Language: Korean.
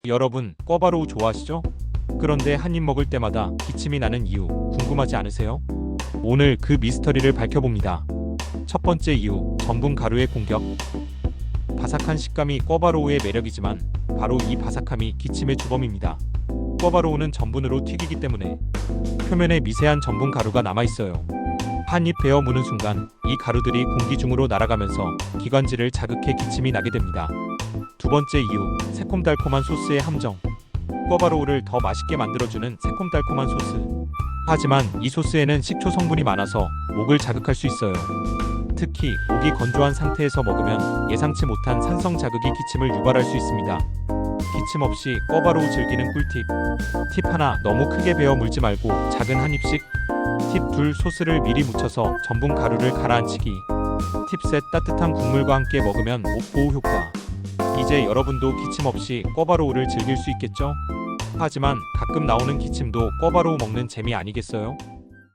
여러분, 꿔바로우 좋아하시죠? 그런데 한 입 먹을 때마다 기침이 나는 이유 궁금하지 않으세요? 오늘 그 미스터리를 밝혀봅니다. 첫 번째 이유, 전분 가루의 공격. 바삭한 식감이 꿔바로우의 매력이지만 바로 이 바삭함이 기침의 주범입니다. 꿔바로우는 전분으로 튀기기 때문에 표면에 미세한 전분 가루가 남아있어요. 한 입 베어 무는 순간 이 가루들이 공기 중으로 날아가면서 기관지를 자극해 기침이 나게 됩니다. 두 번째 이유, 새콤달콤한 소스의 함정. 꿔바로우를 더 맛있게 만들어주는 새콤달콤한 소스. 하지만 이 소스에는 식초 성분이 많아서 목을 자극할 수 있어요. 특히 목이 건조한 상태에서 먹으면 예상치 못한 산성 자극이 기침을 유발할 수 있습니다. 기침 없이 꿔바로우 즐기는 꿀팁. 팁 하나, 너무 크게 베어 물지 말고 작은 한 입씩. 팁 둘, 소스를 미리 묻혀서 전분 가루를 가라앉히기. 팁 셋, 따뜻한 국물과 함께 먹으면 목 보호 효과. 이제 여러분도 기침 없이 꿔바로우를 즐길 수 있겠죠? 하지만 가끔 나오는 기침도 꿔바로우 먹는 재미 아니겠어요?